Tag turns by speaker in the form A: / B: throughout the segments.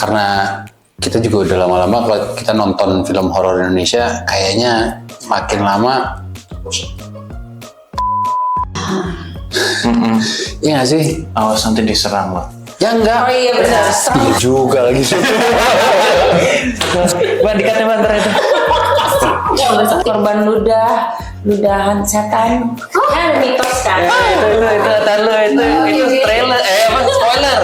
A: karena kita juga udah lama-lama kalau kita nonton film horor Indonesia kayaknya makin lama iya gak sih?
B: Awas nanti diserang loh.
A: Ya enggak.
C: Oh iya benar.
A: Iya juga lagi.
B: Bang dikatnya banter itu.
C: Korban ludahan setan. Kan mitos kan.
B: Itu trailer. Emang spoiler.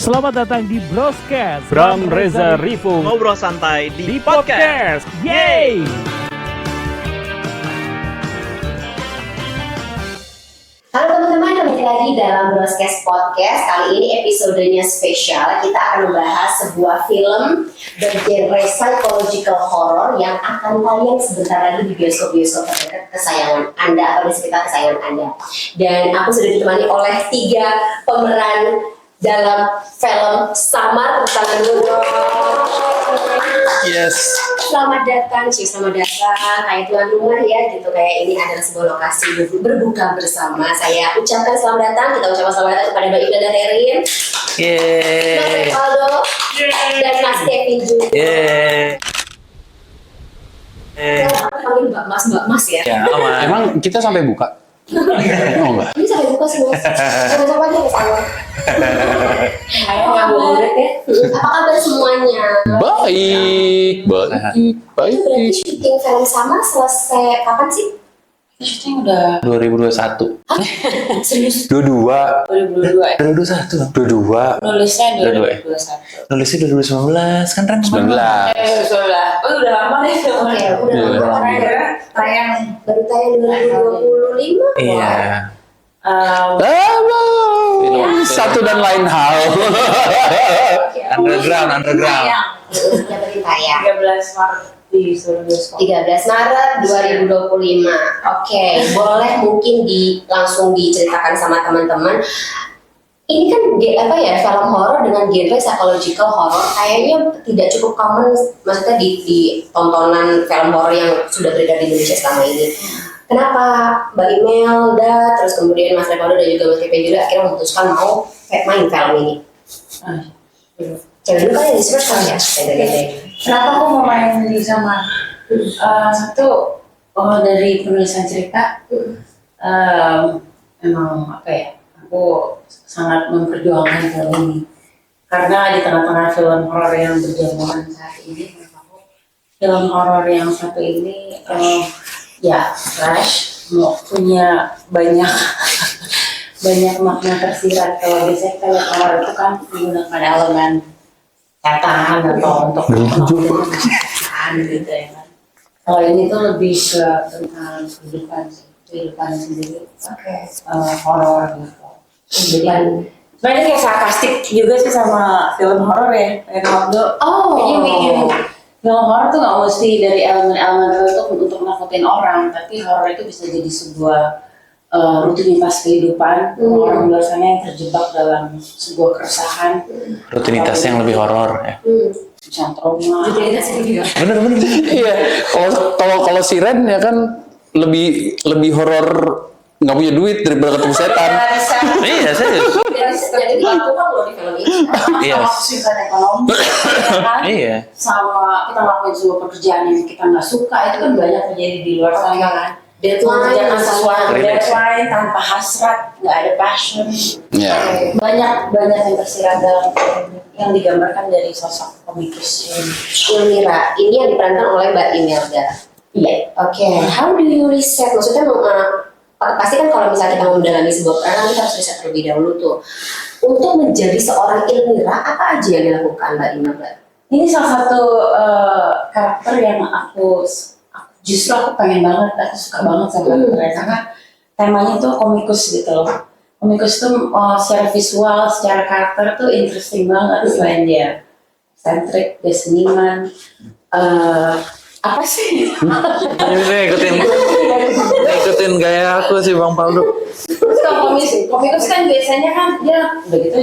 D: Selamat datang di Broscast Bram Reza Rifu
E: Ngobrol santai di
D: Podcast. Yeay!
F: Halo teman-teman, kembali lagi dalam Broscast Podcast. Kali ini episodenya spesial. Kita akan membahas sebuah film bergenre psychological horror yang akan tayang sebentar lagi di bioskop-bioskop terdekat kesayangan Anda atau di sekitar kesayangan Anda. Dan aku sudah ditemani oleh 3 pemeran dalam film Samar. Tangan dulu.
B: Yes.
F: Selamat datang kayak tuan rumah ya gitu, kayak ini adalah sebuah lokasi berbuka bersama. Saya ucapkan selamat datang, kita ucapkan selamat datang kepada Mbak Ida dan Erin, Mas Evaldo, dan Mas Kevin juga. Aku panggil Mbak Mas ya.
B: Ya, aman.
A: Emang kita sampai buka? Oh enggak.
F: Ini sampai buka sih Mas. Sama-sama aja ke sana. Ayo ngabuburit ya. Apa kabar semuanya?
A: Baik.
F: Berarti syuting film Samar selesai kapan sih?
C: Syuting udah
A: 2021.
F: Serius?
A: 22.
C: 2022 ya?
A: 2021. 22.
C: Nulisnya 2021.
B: Nulisnya 2019 kan Ren
A: 19.
C: Udah lama deh.
F: Oke, udah
A: Iya.
F: lama ya. Baru tayang 2025.
B: Iya.
A: Satu dan lain hal.
B: Underground.
F: Yang berarti tayang
C: 13 Maret di seluruh bioskop.
F: 13 Maret 2025. Oke, boleh mungkin langsung diceritakan sama teman-teman. Ini kan film horor dengan genre psychological horror kayaknya tidak cukup common, maksudnya di tontonan film horor yang sudah beredar di Indonesia selama ini. Kenapa Mbak Imelda, terus kemudian Mas Revaldo dan juga Mas Kevin juga akhirnya memutuskan mau main film ini? Cewek dulu kan yang di-search kan ya?
C: Kenapa aku mau main di sama? Satu, dari penulisan cerita, emang apa ya? Aku sangat memperjuangkan film ini karena di tengah-tengah film horor yang berjamuran saat ini, menurut aku film horor yang satu ini ya fresh, punya banyak makna tersirat. Kalau biasanya kita lihat horor itu kan menggunakan elemen setan atau untuk menakutkan gitu ya kan. Kalau ini tuh lebih ke tentang kehidupan sendiri. Horor gitu. Dan sebenarnya kayak sarkastik juga sih sama film horor ya, Revaldo. Jadi bikin film horor tuh nggak mesti dari elemen-elemen tertentu untuk nakutin orang, tapi horor itu bisa jadi sebuah rutinitas kehidupan orang biasanya yang terjebak dalam sebuah keresahan.
B: Rutinitas yang lebih horor ya.
C: Macam trauma.
B: Bener.
A: Iya. Kalau Siren ya kan lebih horor, nggak punya duit daripada ketemu setan.
B: Iya, serius.
F: Jadi uang loh di film ini.
B: Iya.
C: Sama kesulitan ekonomi, ya kan?
B: Iya.
C: Sama kita ngelakuin sebuah pekerjaan yang kita nggak suka, itu kan banyak terjadi di luar sana kan. Mengerjakan sesuatu deadline tanpa hasrat, nggak ada passion.
A: Ya.
C: Banyak yang tersirat dalam film yang digambarkan dari sosok komikus
F: Ilmira, ini yang diperankan oleh Mbak Imelda.
C: Iya.
F: Oke, how do you reset? Maksudnya pasti kan kalau misalnya kita mendalami sebuah peran, kita harus riset terlebih dahulu tuh. Untuk menjadi seorang Ilmira, apa aja yang dilakukan Mbak Imelda?
C: Ini salah satu karakter yang aku pengen banget, aku suka banget sama karakternya karena temanya tuh komikus gitu loh. Komikus tuh secara visual, secara karakter tuh interesting banget. Selain dia sentrik, dia seniman, apa sih?
B: Ini ikutin gaya aku sih Bang Paldo.
C: Terus kalau komikus kan biasanya kan dia udah gitu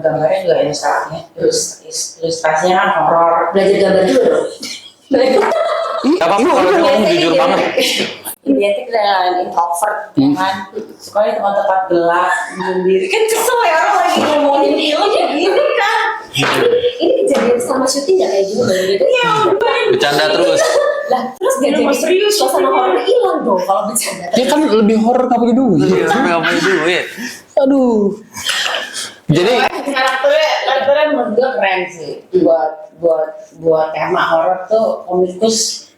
C: gambarnya juga ilustrasinya, ilustrasinya kan horor.
F: Belajar gambar dulu dong.
B: Gak apa-apa kalau dia ngomong jujur banget.
C: identik dengan introvert, ya kan? Suka di tempat-tempat gelap, sendiri. Kan kesel ya orang lagi ngomongin film kayak gini kan?
F: Ini kejadian sama syuting nggak kayak gitu gitu?
C: Iya,
B: Bercanda terus.
F: Lah terus gak jadi
C: serius,
F: suasana horor hilang dong kalau bercanda.
A: Dia kan lebih horor nggak pakai duit.
B: Iya, tapi nggak punya duit.
A: Aduh. Jadi
C: karakternya menurut gue keren sih. Buat tema horor tuh komikus,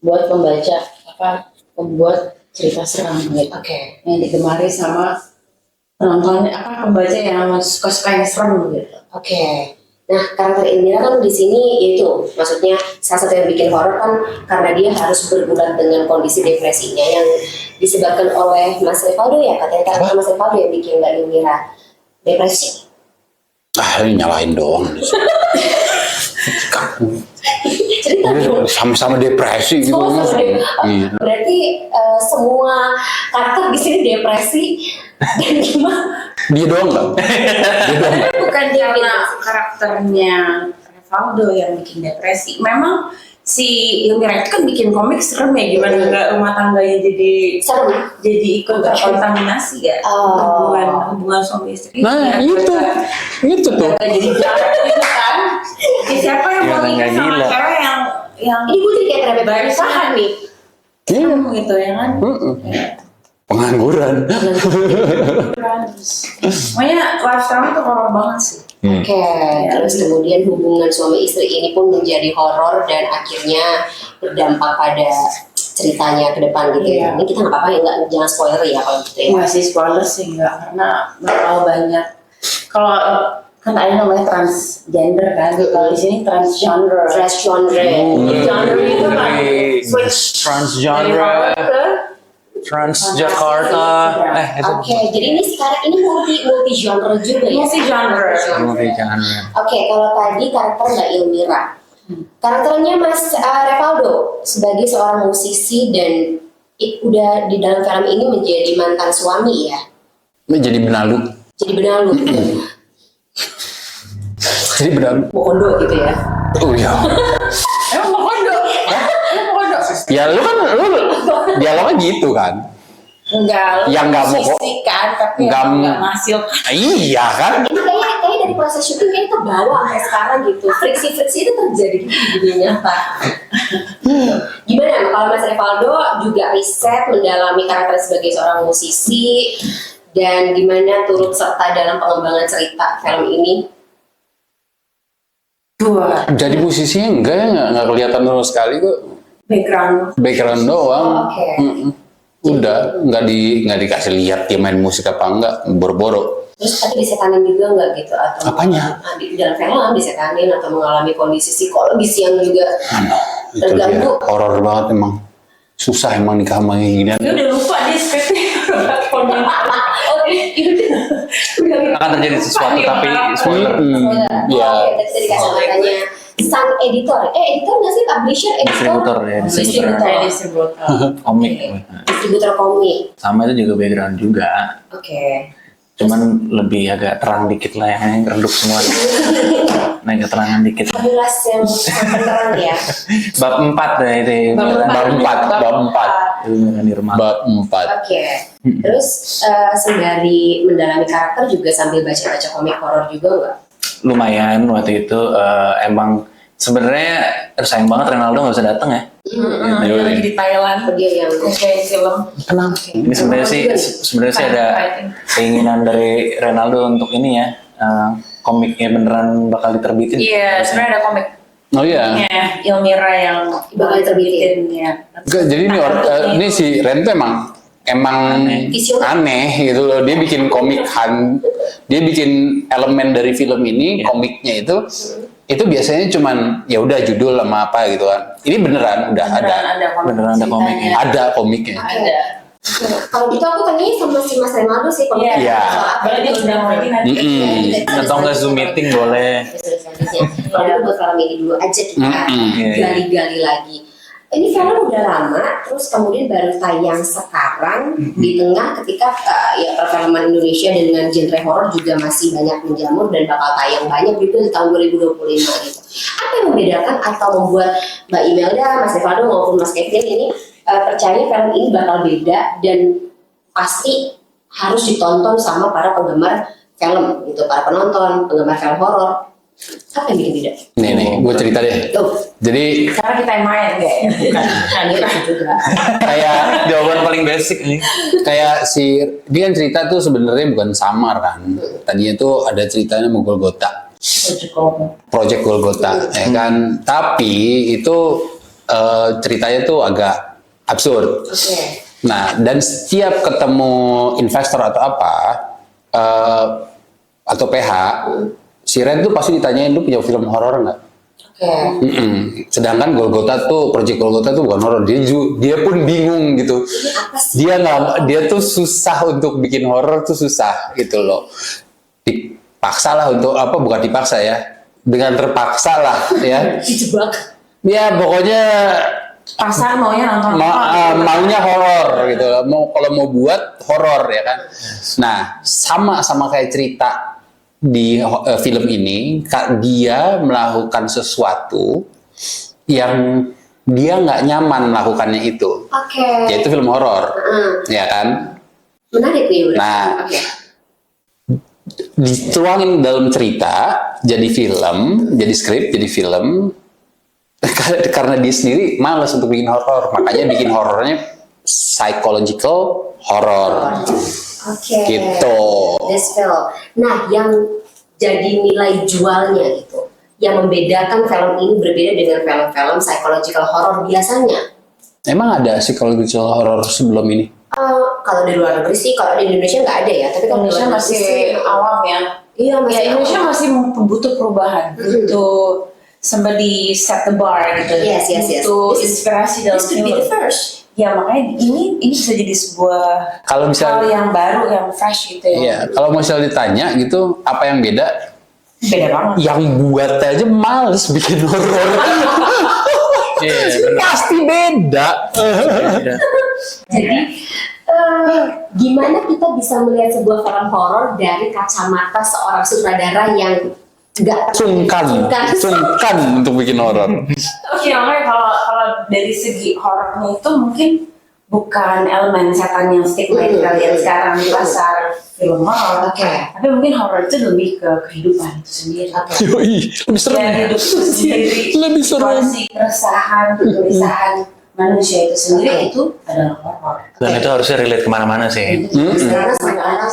C: buat pembaca pembuat cerita seram gitu.
F: Oke.
C: Yang digemari sama penonton pembaca yang suka yang serem gitu.
F: Oke. Nah, karakter Indira kan di sini itu maksudnya salah satu yang bikin horor kan karena dia harus bergulat dengan kondisi depresinya yang disebabkan oleh Mas Rivaldo ya, katanya karakter Mas Rivaldo yang bikin Mbak Indira depresi.
A: ini nyalahin doang.
F: Cerita dong.
A: Sama-sama depresi gitu.
F: Oh,
A: Iya.
F: berarti semua karakter di sini depresi dan gimana?
A: Dia doang nggak? Dia doang nggak?
C: Bukan karena karakternya Rivaldo yang bikin depresi. Memang si Ilmira itu kan bikin komik serem ya, gimana nggak rumah tangganya
F: Serem.
C: jadi ikut terkontaminasi ya,
F: Oh.
C: hubungan suami istri.
A: Nah,
C: Ya,
A: itu tuh.
C: nggak jadi jalan gitu kan. Ya, siapa yang mau
B: Gimana
C: nikah
B: nggak
C: sama
B: gila?
C: cewek yang
F: Ini gue jadi kayak terhadap pernikahan nih.
A: Iya.
C: gitu ya kan?
A: Pengangguran.
C: Pokoknya lifestyle tuh horor banget sih.
F: Oke, terus kemudian hubungan suami istri ini pun menjadi horor dan akhirnya berdampak pada ceritanya ke depan gitu ya.
C: Iya.
F: Ini kita nggak apa-apa ya, nggak jangan spoiler ya kalau gitu ya.
C: Nggak sih spoiler sih enggak, karena bakal banyak. Kalau kan ada namanya transgender kan, kalau di sini transgender.
F: Fresh genre.
C: Genre itu kan switch dari horror
B: Transgenre,
C: ke
B: Transjakarta. Itu
F: Oke, jadi ini sekarang ini multi genre juga ya.
C: multi genre.
B: multi-genre.
F: Oke, kalau tadi karakter Mbak Ilmira, karakternya Mas Rivaldo sebagai seorang musisi dan udah di dalam film ini menjadi mantan suami ya.
A: Ini jadi benalu.
F: Jadi benalu.
A: Jadi benalu.
F: Bokondo gitu ya.
A: Oh iya.
C: Emang mau kondo? Emang mau kondo?
A: Ya lu dialognya gitu kan.
C: Enggak,
A: Yang nggak mau kok.
C: musisi kan, tapi
A: Nggak
C: nggak
A: mau.
C: menghasilkan.
A: Iya kan?
F: Itu kayaknya dari proses syuting kayaknya kebawa sampai sekarang gitu. Friksi-friksi itu terjadi di dunia nyata. Gimana kalau Mas Rivaldo juga riset mendalami karakter sebagai seorang musisi dan gimana turut serta dalam pengembangan cerita film ini?
C: Dua
A: Jadi musisinya enggak ya, nggak kelihatan sama sekali kok. Background doang.
F: Oh, oke.
A: Udah nggak dikasih lihat dia main musik apa enggak, boro-boro.
F: Terus tapi disetanin juga nggak gitu atau
A: Apanya?
F: di dalam film disetanin atau mengalami kondisi psikologis yang juga
A: Itu dia
F: terganggu?
A: horor banget emang. Susah emang nikah sama yang ginian.
C: Dia udah lupa di skripnya.
B: Akan terjadi sesuatu tapi spoiler.
A: Iya.
F: Oke, tadi kacamatanya sang editor. Editor nggak sih? Publisher,
B: Distributor
F: editor?
B: ya,
C: Distributor.
B: komik.
F: Distributor komik.
B: Sama itu juga background juga.
F: Oke.
B: Cuman lebih agak terang dikit lah yang redup semua. Nah, keterangan dikit.
F: Sebelas yang terang ya.
B: Bab 4 deh itu.
A: Bab 4.
B: Ilmu Nirmala.
A: Bab 4.
F: Oke. Terus sembari mendalami karakter juga sambil baca-baca komik horor juga nggak?
B: Lumayan waktu itu emang sebenarnya sayang banget Renaldo nggak bisa datang ya.
C: Dia lagi di Thailand.
F: Dia yang
C: Kayak film.
A: Kenapa?
B: Ini sebenarnya sih ada keinginan dari Renaldo untuk ini ya, komiknya beneran bakal diterbitin.
C: Iya, sebenarnya ada komik.
A: Oh iya.
C: Ilmira yang
F: bakal diterbitin.
C: ya.
A: Enggak, jadi ini si Ren tuh emang aneh gitu loh. Dia bikin komik dia bikin elemen dari film ini, komiknya itu biasanya cuman ya udah judul sama apa gitu kan. Ini beneran udah ada.
B: Beneran ada komiknya.
A: Ada komiknya.
C: Ada.
F: Kalau gitu aku tanya sama si Mas Renaldo sih komiknya.
A: Iya.
C: Boleh diundang lagi nanti.
B: Atau nggak Zoom meeting boleh.
F: Kalau itu buat film ini dulu aja kita gali-gali lagi. Ini film udah lama, terus kemudian baru tayang sekarang di tengah ketika ya perfilman Indonesia dengan genre horor juga masih banyak menjamur dan bakal tayang banyak gitu di tahun 2025 gitu. Apa yang membedakan atau membuat Mbak Imelda, Mas Rivaldo maupun Mas Kevin ini percaya film ini bakal beda dan pasti harus ditonton sama para penggemar film gitu, para penonton, penggemar film horor. Apa yang bikin beda?
A: Nih, gue cerita deh.
F: Tuh.
A: Jadi
C: Karena kita yang main kayak bukan juga.
A: kayak
B: Jawaban paling basic nih.
A: kayak dia kan cerita tuh sebenarnya bukan samar kan. Tadinya tuh ada ceritanya mau Golgota. Project Golgota, ya kan. Tapi itu ceritanya tuh agak absurd.
F: Oke.
A: Nah, dan setiap ketemu investor atau apa atau PH, si Ren tuh pasti ditanyain, lu punya film horor nggak?
F: Oke.
A: Sedangkan Golgota tuh, Project Golgota tuh bukan horor, dia pun bingung gitu.
F: Apa sih?
A: Dia tuh susah untuk bikin horor tuh susah gitu loh. Dipaksa lah untuk apa? Bukan dipaksa ya, dengan terpaksa lah ya.
F: Dijebak.
A: Ya pokoknya
C: Pasar maunya nonton
A: maunya horor gitu loh. Kalau mau buat horor ya kan. Nah, sama kayak cerita di film ini, dia melakukan sesuatu yang dia nggak nyaman melakukannya itu.
F: Oke.
A: Yaitu film horor, ya kan?
F: Menarik nih.
A: Nah,
F: Oke.
A: dituangin dalam cerita, jadi film, jadi skrip, jadi film. Karena dia sendiri malas untuk bikin horor, makanya bikin horornya psychological horror.
F: Oke.
A: Gitu.
F: This film. Nah, yang jadi nilai jualnya gitu, yang membedakan film ini berbeda dengan film-film psychological horror biasanya.
A: Emang ada psychological horror sebelum ini?
F: Kalau di luar negeri sih, kalau di Indonesia nggak ada ya. Tapi kalau di
C: Indonesia
F: luar negeri
C: masih
F: sih,
C: awam ya.
F: Iya, masih
C: Ya, Indonesia
F: awam.
C: masih butuh perubahan, butuh somebody set the bar gitu.
F: Yes.
C: Butuh
F: This is-
C: inspirasi dalam
F: This could be
C: film.
F: the first.
C: Ya makanya ini bisa jadi sebuah
A: Kalau
C: hal
A: misal,
C: yang baru, yang fresh gitu ya.
A: ya, kalau misal ditanya gitu, apa yang beda?
C: Beda banget.
A: Yang buat aja males bikin horor.
B: Iya, benar.
A: Pasti beda.
F: Jadi gimana kita bisa melihat sebuah film horor dari kacamata seorang sutradara yang nggak
A: Sungkan untuk bikin horor.
C: Oke, makanya kalau dari segi horornya itu mungkin bukan elemen setan yang stigma yang kita lihat sekarang di pasar film horor.
F: Oke.
C: Tapi mungkin horor itu lebih ke kehidupan itu sendiri.
F: Oke.
A: Yoi, lebih serem.
C: Dan hidup itu sendiri.
A: Lebih serem.
C: Situasi keresahan, kegelisahan manusia itu sendiri
F: Oke.
C: itu adalah horor.
B: Dan itu harusnya relate kemana-mana sih.
F: Karena semua orang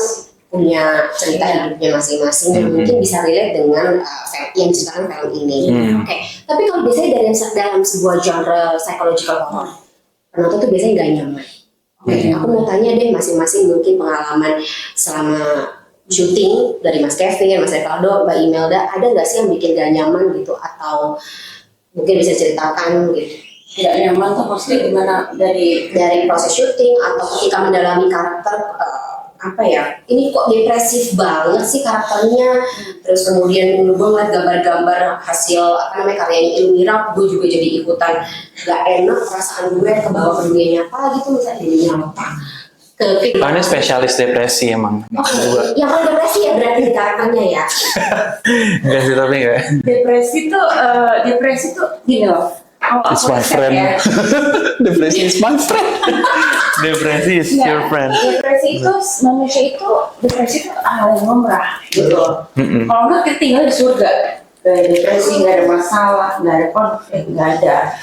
F: punya cerita hidupnya masing-masing dan mungkin bisa relate dengan yang diceritakan film ini. Oke. Tapi kalau biasanya dalam sebuah genre psychological horror, penonton tuh biasanya nggak nyaman. Oke. Aku mau tanya deh masing-masing mungkin pengalaman selama syuting dari Mas Kevin, Mas Rivaldo, Mbak Imelda, ada nggak sih yang bikin gak nyaman gitu atau mungkin bisa ceritakan gitu
C: Tidak nyaman tuh maksudnya gimana dari
F: dari proses syuting atau ketika mendalami karakter apa ya, ini kok depresif banget sih karakternya, terus kemudian gue ngeliat gambar-gambar hasil apa namanya karyanya Ilmira, gue juga jadi ikutan gak enak perasaan gue ke bawah ke dunia nyata gitu, misalnya dunia nyata ke
B: Ini spesialis depresi emang.
F: yang paling depresi ya berarti di karakternya ya.
B: Enggak sih, tapi enggak.
C: depresi tuh gini loh.
A: It's my friend. Depresi is my friend.
B: Depresi is
C: Nggak,
B: your friend.
C: Depresi itu manusia itu depresi itu hal yang lumrah gitu. Kalau nggak kita tinggal di surga, gak ada depresi, nggak ada masalah, nggak ada konflik, nggak ada.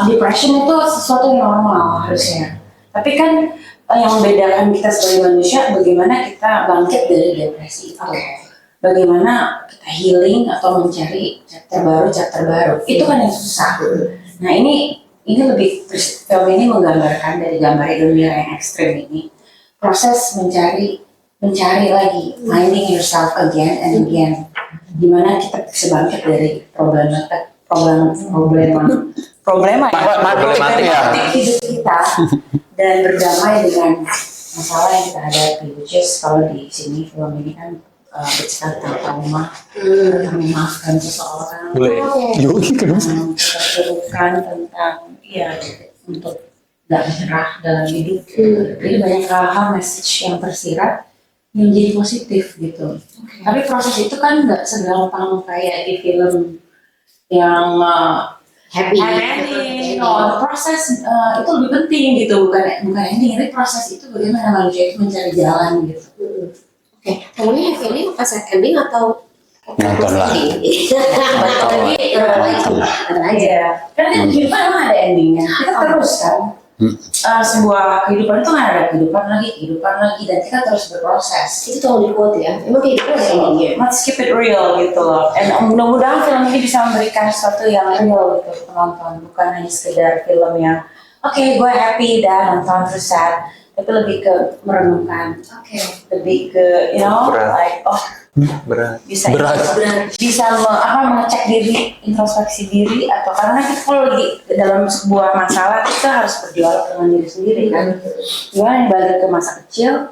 C: Depression itu sesuatu yang normal harusnya. Tapi kan yang membedakan kita sebagai manusia, bagaimana kita bangkit dari depresi itu. Bagaimana kita healing atau mencari chapter baru. Itu kan yang susah. Nah ini lebih film ini menggambarkan dari gambar Ilmira yang ekstrim ini proses mencari lagi, finding yourself again and again. Gimana kita bisa bangkit dari problematik hidup kita dan berdamai dengan masalah yang kita hadapi. Which is kalau di sini film ini kan bercerita tentang trauma, tentang memaafkan seseorang,
B: Boleh.
C: keterpurukan tentang untuk gak menyerah dalam hidup. Jadi banyak hal-hal message yang tersirat yang jadi positif gitu. Tapi proses itu kan nggak segampang kayak di film yang
F: happy.
C: ending. No, proses itu lebih penting gitu, bukan ending. Tapi proses itu bagaimana manusia itu mencari jalan gitu.
F: Oke, kamu ini happy ending pas ending atau
A: Nonton lah.
C: Apalagi ada aja. Karena kehidupan emang ada endingnya. Kita terus kan. Sebuah kehidupan itu kan ada kehidupan lagi, dan kita terus berproses.
F: itu tolong di-quote ya. Emang kehidupan ada endingnya.
C: Let's keep it real gitu loh. Dan mudah-mudahan film ini bisa memberikan sesuatu yang real gitu ke penonton, bukan hanya sekedar film yang oke, gue happy dan nonton terus sad, tapi lebih ke merenungkan.
F: Oke.
C: Lebih ke
B: Berat.
C: like
B: Berat.
C: bisa
A: Berat.
C: bisa mengecek diri, introspeksi diri, atau karena kita kalau lagi dalam sebuah masalah kita harus berdialog dengan diri sendiri kan. Gimana balik ke masa kecil,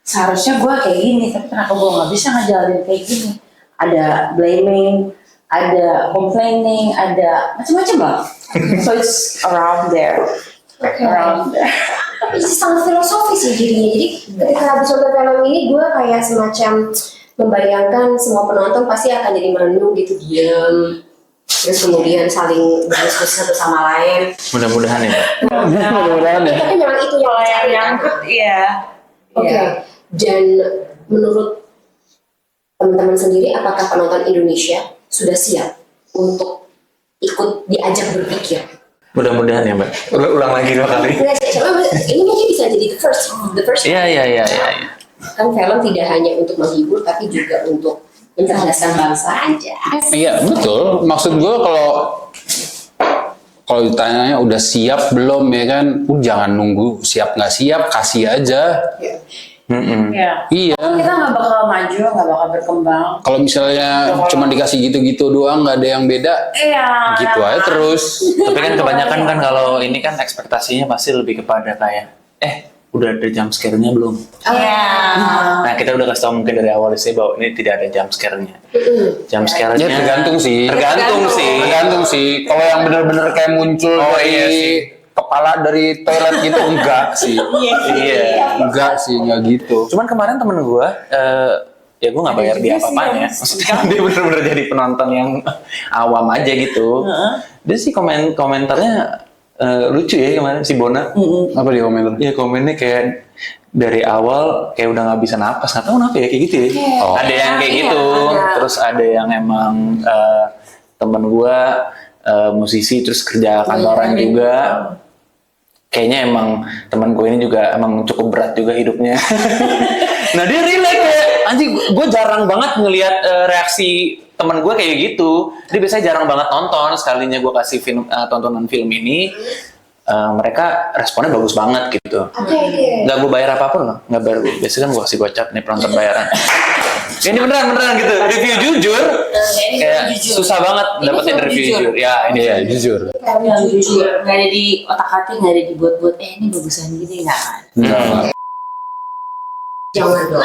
C: seharusnya gue kayak gini, tapi kenapa gue nggak bisa ngejalanin kayak gini? Ada blaming, ada complaining, ada macam-macam lah. So it's around there. Around there.
F: Tapi sangat filosofis ya jadinya. Jadi ketika habis nonton film ini gue kayak semacam membayangkan semua penonton pasti akan jadi merenung gitu, diam, terus kemudian saling berdiskusi satu sama lain.
B: Mudah-mudahan ya.
A: Mudah-mudahan ya.
F: Tapi memang itu yang dicari kan?
C: Iya.
F: Oke. Dan menurut teman-teman sendiri, apakah penonton Indonesia sudah siap untuk ikut diajak berpikir?
B: Mudah-mudahan ya, Mbak. Ulang lagi 2 kali.
F: Enggak sih, coba ini mungkin bisa jadi the first.
B: Iya.
F: Kan film tidak hanya untuk menghibur, tapi juga untuk mencerdaskan bangsa aja.
A: Iya betul. Maksud gue kalau ditanya udah siap belum ya kan, jangan nunggu siap nggak siap, kasih aja.
C: Iya.
A: Iya.
C: Kita nggak bakal maju, nggak bakal berkembang.
A: Kalau misalnya cuma dikasih gitu-gitu doang, nggak ada yang beda,
C: Iya.
A: gitu aja terus.
B: Tapi kan kebanyakan kan kalau ini kan ekspektasinya pasti lebih kepada kayak udah ada jump scare-nya belum?
C: Iya.
B: Nah, kita udah kasih tau mungkin dari awal sih bahwa ini tidak ada jump scare-nya. Jump scare-nya
A: Ya tergantung sih. Tergantung sih. Kalau yang benar-benar kayak muncul dari
B: iya sih.
A: kepala dari toilet gitu enggak sih.
B: Iya.
A: Enggak sih, enggak gitu.
B: Cuman kemarin temen gue, ya gue nggak bayar dia apa-apanya. Maksudnya dia bener-bener jadi penonton yang awam aja gitu. Dia sih komentarnya lucu ya kemarin si Bona.
A: Apa dia komentar?
B: Ya komennya kayak dari awal kayak udah nggak bisa napas, nggak tahu kenapa ya kayak gitu ya.
A: Oh.
B: Ada yang kayak gitu, terus ada yang emang temen gue musisi terus kerja kantoran juga. Kayaknya emang teman gue ini juga emang cukup berat juga hidupnya. Nah dia relate kayak anjing, gue jarang banget ngelihat reaksi teman gue kayak gitu. Dia biasanya jarang banget nonton, sekalinya gue kasih tontonan film ini, mereka responnya bagus banget gitu.
F: Oke.
B: Nggak gue bayar apapun loh, nggak bayar. Biasanya kan gue kasih gocap nih penonton bayaran. Ini beneran gitu, review jujur, kayak susah banget dapetin review jujur. Ya ini
A: Iya, jujur.
C: Yang jujur, nggak ada di otak-atik, nggak ada dibuat-buat. Ini bagusan gini nggak kan?
F: Jangan dong.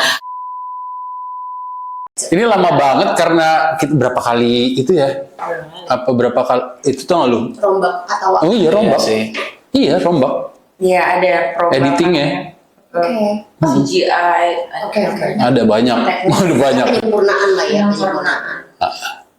A: Ini lama banget karena kita berapa kali itu ya? Apa berapa kali itu tau gak lu?
F: Rombak atau
A: Oh iya rombak.
B: Iya sih.
A: Iya rombak.
C: Iya ada program.
A: Editingnya.
C: CGI.
F: Oke.
A: Ada banyak. Ada banyak.
F: Penyempurnaan lah ya, penyempurnaan.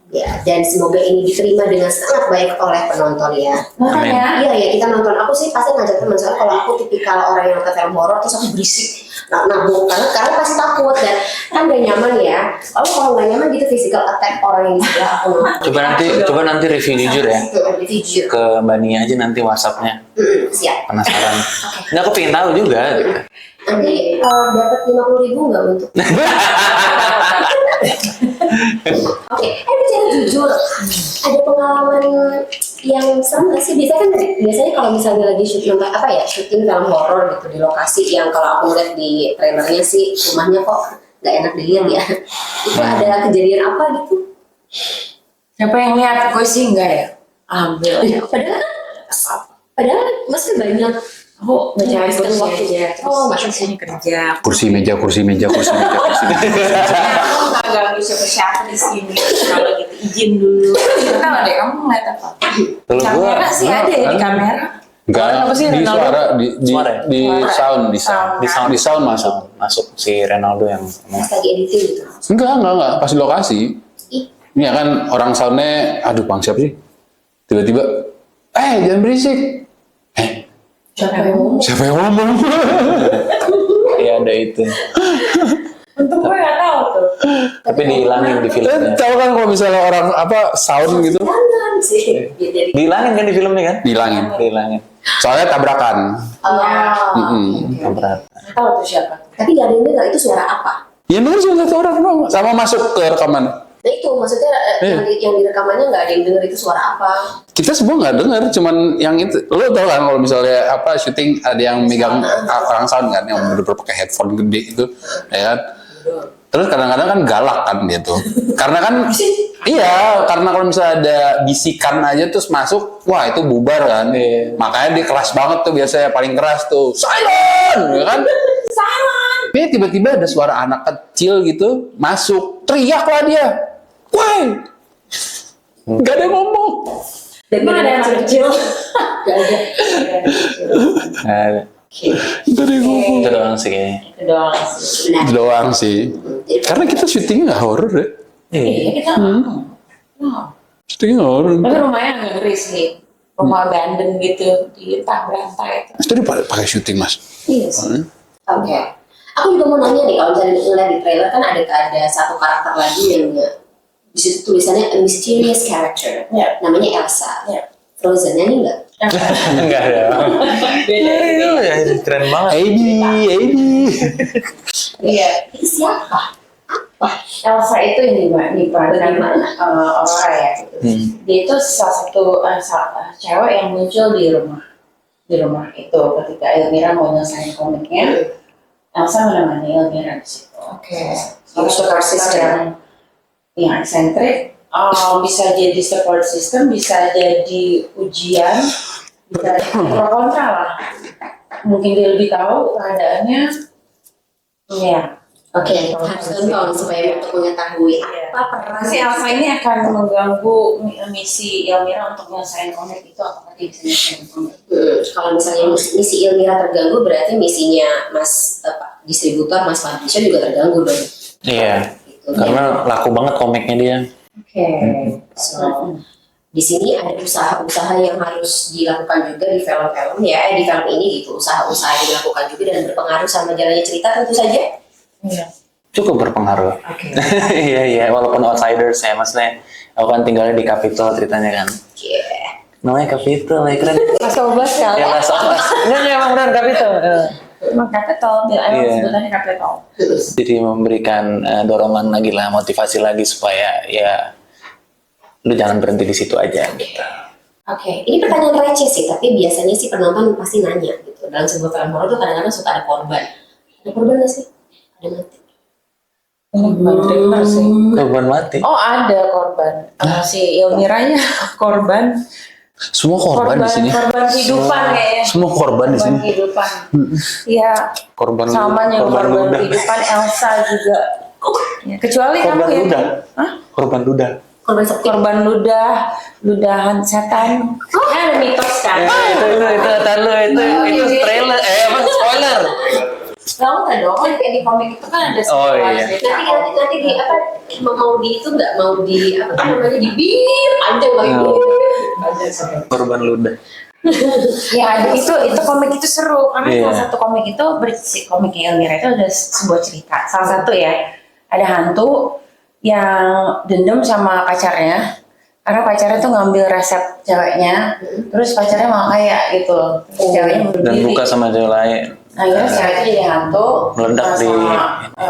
F: Ya, dan semoga ini diterima dengan sangat baik oleh penonton ya.
C: Makanya
F: Iya ya, kita nonton. Aku sih pasti ngajak teman, soalnya kalau aku tipikal orang yang nonton film horor terus aku berisik, nabung karena pasti takut dan kan gak nyaman ya. Kalau nggak nyaman gitu physical attack orang yang di sebelah aku.
B: Coba nanti review jujur ya.
F: Jujur.
B: Ke Mbak Nia aja nanti WhatsApp-nya.
F: Siap.
B: Penasaran. Nggak, aku pengen tahu juga.
F: Nanti dapat 50.000 nggak untuk? Oke, bicara jujur, ada pengalaman yang serem nggak sih? Biasanya kalau misalnya lagi syuting syuting film horor gitu di lokasi yang kalau aku lihat di trailernya sih rumahnya kok nggak enak dilihat ya. Itu ada kejadian apa gitu?
C: siapa yang lihat? Gue sih enggak ya. Alhamdulillah.
F: Padahal masih banyak.
C: Aku mencari
F: Waktu
C: waktunya.
F: Oh,
C: Terus sini kerja.
A: Kursi meja.
C: Aku nggak ganggu siapa di sini. Kalau gitu izin dulu. Tahu deh kamu ngeliat apa?
B: Kalau gua
C: Kamera sih ada ya di kamera.
A: Enggak,
B: Apa sih
A: di
B: Ronaldo?
A: suara,
B: Suara ya?
A: di sound masuk.
B: masuk si Ronaldo yang
F: pas lagi editing gitu.
A: Enggak, pas di lokasi.
F: Ih,
A: Ini kan orang soundnya, aduh bang siapa sih? Tiba-tiba jangan berisik.
C: Siapa yang ngomong?
A: Siapa yang ngomong?
B: Iya ada itu.
C: Untung gue nggak tahu tuh.
B: Tapi dihilangin di filmnya.
A: Tahu kan kalau misalnya orang sound gitu
F: Jangan sih. Biar jadi.
B: Dihilangin kan di filmnya kan?
A: dihilangin. Soalnya tabrakan.
B: Tabrak.
C: Nggak tahu tuh siapa.
F: Tapi nggak ada yang dengar itu suara apa?
A: Ya denger cuma satu orang doang. Sama masuk ke rekaman.
F: Nah itu maksudnya yang di rekamannya nggak ada yang dengar itu suara apa?
A: Kita semua nggak dengar, cuman yang itu. Lo tau kan kalau misalnya syuting ada yang megang orang sound kan, yang bener-bener pakai headphone gede itu, ya kan? Terus kadang-kadang kan galak kan dia tuh. Karena kan iya, karena kalau misalnya ada bisikan aja terus masuk, wah itu bubar kan. Makanya dia keras banget tuh biasanya, paling keras tuh. Silent, ya kan?
C: Silent.
A: Tapi tiba-tiba ada suara anak kecil gitu masuk, teriak lah dia. Woi, nggak ada yang ngomong.
F: Dan
C: Emang ada yang kecil?
F: Gak ada.
B: Ada.
A: Nggak ada yang ngomong.
B: Itu doang sih kayaknya.
C: Itu doang sih.
F: Benar.
A: Itu doang sih. Karena kita syutingnya nggak horor ya.
C: Iya kita nggak.
A: Syutingnya nggak horor.
C: Tapi rumahnya ngeri sih. Rumah abandon gitu di entah berantai itu.
A: Mas tadi pakai syuting mas.
F: Iya sih. Oke. Aku juga mau nanya nih, kalau misalnya ngeliat di trailer kan ada satu karakter lagi yang di situ tulisannya a mysterious character, namanya Elsa. Frozen nyanyi nggak?
B: Enggak ada.
C: Beda.
B: Ya, keren banget.
A: Amy.
C: Iya.
F: Itu siapa?
C: Elsa itu ini mbak,
F: Bagaimana?
C: Aurora ya. Dia itu salah satu cewek yang muncul di rumah itu ketika Elmira mau nyelesain komiknya. Elsa menemani Elmira di situ.
F: Oke.
C: Salah satu
F: Support
C: karakter
F: system.
C: yang eksentrik, bisa jadi support system, bisa jadi ujian, bisa jadi pro kontra lah. Mungkin dia lebih tahu keadaannya. Iya.
F: Oke, harus nonton supaya untuk mengetahui apa peran
C: Si Elsa ini akan mengganggu misi Elmira untuk menyelesaikan komik itu, apakah dia bisa menyelesaikan komik?
F: Kalau misalnya misi Elmira terganggu, berarti misinya Mas distributor, Mas publisher juga terganggu dong.
B: Iya. Karena laku banget komiknya dia.
C: Oke.
F: So, di sini ada usaha-usaha yang harus dilakukan juga di film-film ya, di film ini gitu, usaha-usaha yang dilakukan juga dan berpengaruh sama jalannya cerita tentu saja.
C: Iya.
B: Cukup berpengaruh.
F: Oke.
B: Iya, walaupun outsiders ya, maksudnya aku kan tinggalnya di Capitol ceritanya kan.
F: Yeah.
B: Namanya Capitol, ya keren.
C: Mas 12 ya?
B: Ya lah, enggak emang beneran Capitol.
C: Emang Capitol, emang
B: Iya.
C: sebutannya Capitol.
B: Jadi memberikan dorongan lagi lah, motivasi lagi supaya ya lu jangan berhenti di situ aja gitu.
F: Oke, ini pertanyaan receh sih, tapi biasanya sih penonton pasti nanya gitu. Dalam sebuah film horor tuh kadang-kadang suka ada korban. Ada korban nggak sih? Ada mati.
C: Ini bukan trailer sih.
B: Korban mati.
C: Oh ada korban. Si Elmiranya korban.
A: Semua korban di sini.
C: Korban kehidupan kayaknya.
A: Semua korban di sini.
C: Korban kehidupan. Iya.
B: Korban
C: Sama yang korban
B: ludah.
C: kehidupan Elsa juga. Ya, kecuali
B: Korban
C: kamu ya.
B: ludah.
C: Hah?
B: Korban ludah.
F: Korban seperti
C: Korban ludahan setan. Ada mitos kan?
B: Itu trailer. Apa spoiler?
C: Tahu nggak dong? Kayak di komik itu kan ada
B: Oh,
C: sebuah
B: iya.
C: cerita.
F: nanti di apa mau di itu nggak mau di apa tuh namanya di bip panjang lagi.
B: Korban ludah.
C: Ya ada itu komik itu seru karena
B: Iya.
C: salah satu komik itu berisi komiknya Elmira itu ada sebuah cerita. Salah satu ya ada hantu yang dendam sama pacarnya karena pacarnya tuh ngambil resep ceweknya, terus pacarnya malah kaya gitu, terus ceweknya bunuh
B: Dan
C: diri.
B: buka sama cewek lain.
C: Nah, akhirnya cewek itu jadi hantu,
B: Meledak
C: sama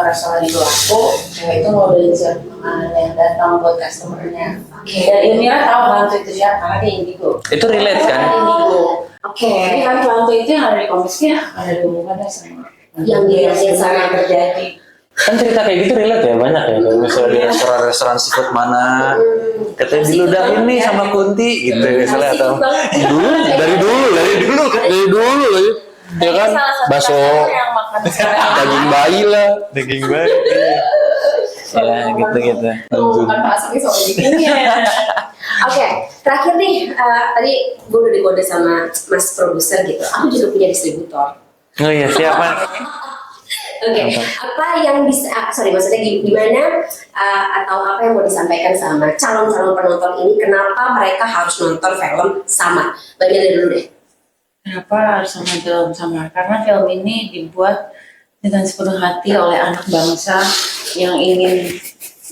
C: restoran itu laku, cewek itu modelisir makanan yang datang buat customernya. Dan Elmira tahu hantu itu siapa karena dia indigo.
B: Itu relate kan?
C: Indigo.
F: Oke.
C: Jadi hantu-hantu itu yang ada di komiknya ada hubungannya sama
F: Yang dirasain sama
C: yang terjadi.
B: Kan cerita kayak gitu relate ya, banyak ya. Kalau misalnya di restoran seafood mana, katanya diludahin nih sama Kunti gitu misalnya atau
A: Dari dulu lagi. Ya kan, bakso,
C: yang makan sekarang
A: daging bayi lah.
B: daging bayi. Ya gitu.
F: Bukan pasangnya soal ini. Oke, terakhir nih, tadi gue udah dikode sama Mas produser gitu. Aku juga punya distributor.
B: Oh iya, siapa?
F: Oke, apa yang bisa, maksudnya gimana atau apa yang mau disampaikan sama calon-calon penonton ini? Kenapa mereka harus nonton film Sama? Bagian dulu deh.
C: Kenapa harus sama film Sama? Karena film ini dibuat dengan sepenuh hati oleh anak bangsa yang ingin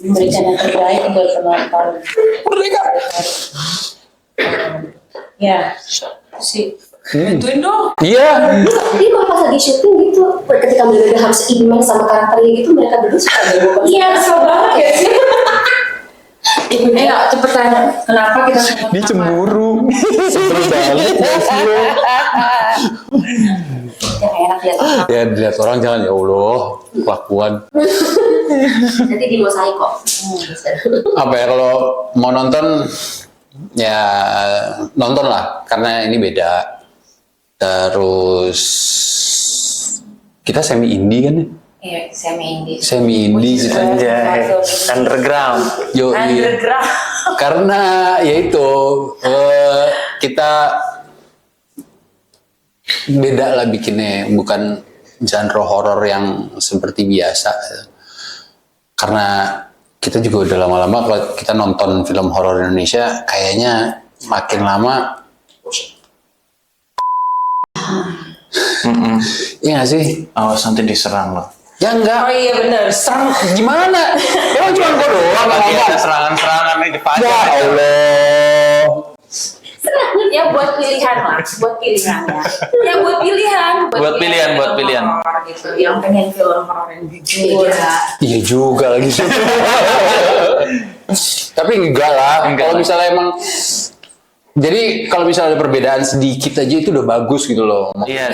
C: memberikan yang terbaik buat penonton.
A: Merdeka.
C: Ya, sih. Bantuin dong.
A: Iya.
F: Tapi kalau pas lagi syuting gitu, ketika mereka harus iman sama karakternya gitu, mereka berdua suka nggak?
C: Iya, kesel banget ya sih. Cepetan. Kenapa kita sama?
A: Dia cemburu. Sebel banget.
F: Yang enak lihat orang.
A: Ya dilihat orang jangan, ya Allah, kelakuan.
F: Nanti dimosaik kok.
A: Apa ya, kalau mau nonton ya nonton lah, karena ini beda. Terus kita semi indie kan ya?
C: Iya, semi indie.
A: Semi indie gitu.
B: Anjay, underground.
A: Yo, iya.
C: Underground.
A: Karena ya itu kita beda lah bikinnya, bukan genre horor yang seperti biasa. Karena kita juga udah lama-lama kalau kita nonton film horor Indonesia, kayaknya makin lama iya gak sih?
B: Awas nanti diserang loh.
A: Ya enggak.
C: Oh iya benar.
A: Serang gimana? Emang cuma gue doang
B: Lagi ada
A: ngomong.
B: serangan-serangan nih di
A: Ya
B: pajak.
A: Allah.
C: Ya buat pilihan lah, buat pilihan ya. Ya buat pilihan.
B: Buat pilihan, buat pilihan.
C: Horor gitu. Yang pengen film horor yang jujur.
A: Iya juga lagi sih. Tapi enggak lah.
B: Enggak
A: Kalau
B: lah.
A: misalnya emang, jadi kalau misalnya ada perbedaan sedikit aja itu udah bagus gitu loh.
B: Iya.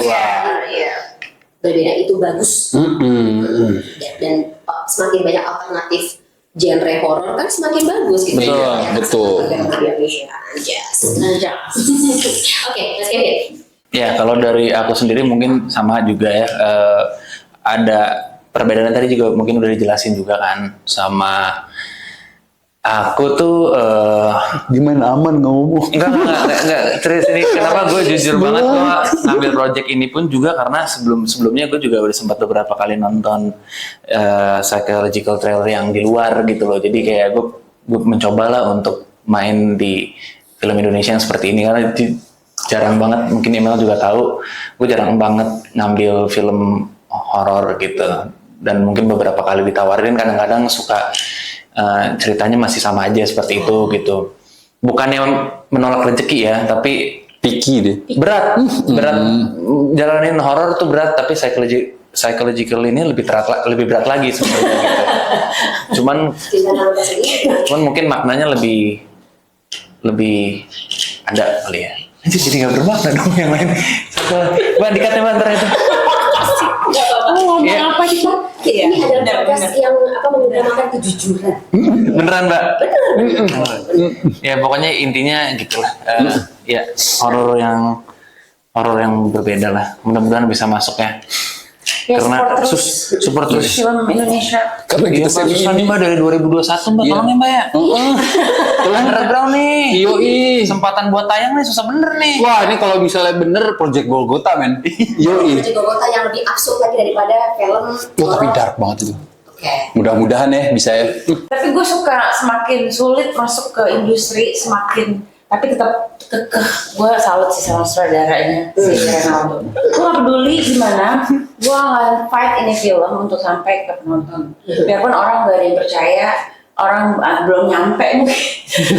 F: Iya. Berbeda itu bagus. Dan semakin banyak alternatif genre horor kan semakin bagus gitu.
B: Betul,
F: Ya,
A: betul.
F: di Indonesia aja. Oke, Mas Kevin.
B: Ya, kalau dari aku sendiri mungkin sama juga ya. Ada perbedaan tadi juga mungkin udah dijelasin juga kan sama aku tuh
A: Gimana aman ngomong?
B: enggak serius ini kenapa gue jujur banget gue ngambil project ini pun juga karena sebelumnya gue juga udah sempat beberapa kali nonton psychological thriller yang di luar gitu loh, jadi kayak gue mencoba lah untuk main di film Indonesia yang seperti ini karena jarang banget, mungkin Emil juga tahu gue jarang banget ngambil film horor gitu, dan mungkin beberapa kali ditawarin kadang-kadang suka ceritanya masih sama aja seperti itu gitu. Bukannya menolak rezeki ya, tapi
A: Picky deh.
B: berat jalanin horor tuh berat, tapi psychological ini lebih berat lagi sebenarnya gitu. Cuman mungkin maknanya lebih ada kali ya. Jadi nggak bermakna dong yang lain. Bang, dikatnya banter itu.
F: Ngomong
B: Iya.
F: apa sih Pak? Ini adalah podcast yang mengutamakan kejujuran.
B: Beneran Mbak? Ya pokoknya intinya gitulah. Ya horor yang berbeda lah. Mudah-mudahan bisa masuk ya.
C: Ya,
B: Karena support terus.
C: film Indonesia.
A: Karena kita
B: Susah
A: semi
B: nih
A: indie.
B: Mbak dari 2021 Mbak,
A: Iya.
B: tolong ya Mbak ya. Underground nih.
A: Yoi.
B: Kesempatan buat tayang nih susah bener nih.
A: Wah, ini kalau misalnya bener Project Golgota men. Yoi.
F: Project Golgota yang lebih absurd lagi daripada film.
A: Tapi dark banget itu.
F: Oke.
A: Mudah-mudahan ya bisa ya.
C: Tapi gue suka semakin sulit masuk ke industri, semakin tapi tetap kekeh. Gue salut sih sama sutradaranya si Renaldo. Gue gak peduli gimana, gue akan fight ini film untuk sampai ke penonton. Biarpun orang gak ada yang percaya, orang belum nyampe mungkin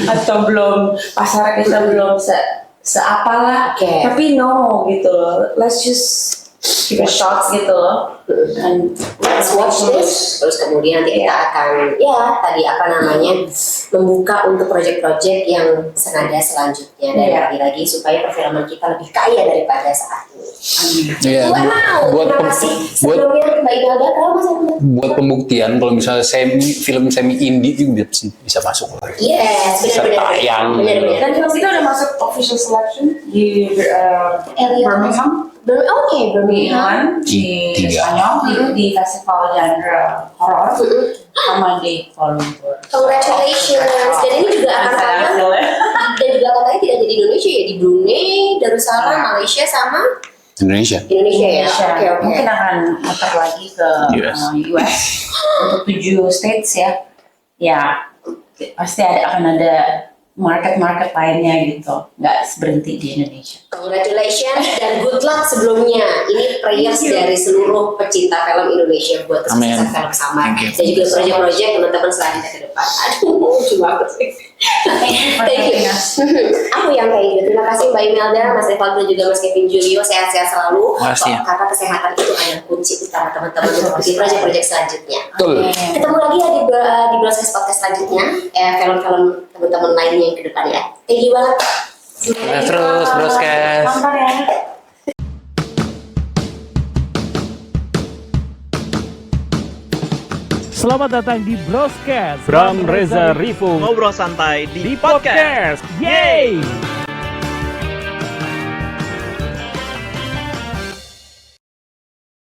C: atau belum pasar kita belum seapalah.
F: Oke.
C: Tapi no gitu loh. Let's just give a shot gitu loh. And
F: Let's watch this. Terus kemudian nanti kita akan tadi membuka untuk proyek-proyek yang senada selanjutnya dan
C: Iya.
F: lagi-lagi supaya perfilman kita lebih kaya daripada saat ini.
A: Iya.
F: Wow, terima kasih. Sebelumnya Mbak Imelda, kalau Mas Imelda.
A: Buat pembuktian kalau misalnya film semi indie juga bisa masuk lah.
F: Yes,
A: Bisa tayang.
F: benar-benar.
C: Dan film kita udah masuk official selection di Birmingham.
F: Oke, Birmingham.
C: Di
A: Tiga.
C: Spanyol di festival genre horor sama di Kuala Lumpur.
F: Congratulations. Dan ini juga akan tayang dan juga katanya tidak jadi di Indonesia ya, di Brunei, Darussalam, Malaysia sama
A: Indonesia.
F: Indonesia ya. Oke.
C: Mungkin akan muter lagi ke
B: US.
C: US untuk 7 states ya. Ya, pasti akan ada market lainnya gitu, nggak berhenti di Indonesia.
F: Congratulations dan good luck sebelumnya. Ini prayers dari seluruh pecinta film Indonesia buat
B: Amin.
F: kesuksesan film sama
B: Thank you.
F: dan juga proyek-proyek teman-teman selanjutnya ke depan. Aduh, cuma banget sih. Thank you. Aku yang thank you. Terima kasih Mbak Imelda, Mas Rivaldo juga Mas Kevin Julio. Sehat-sehat selalu.
B: Makasih ya.
F: Karena kesehatan itu adalah kunci utama teman-teman untuk di proyek-proyek selanjutnya.
A: Betul.
F: Ketemu lagi ya di Broadcast Podcast selanjutnya. Film-film teman-teman lainnya yang ke depan ya. Thank you banget.
B: Terus broadcast.
C: Nonton ya.
D: Selamat datang di Broadcast from Reza Rifung
E: Ngobrol santai
D: di podcast. Yeay!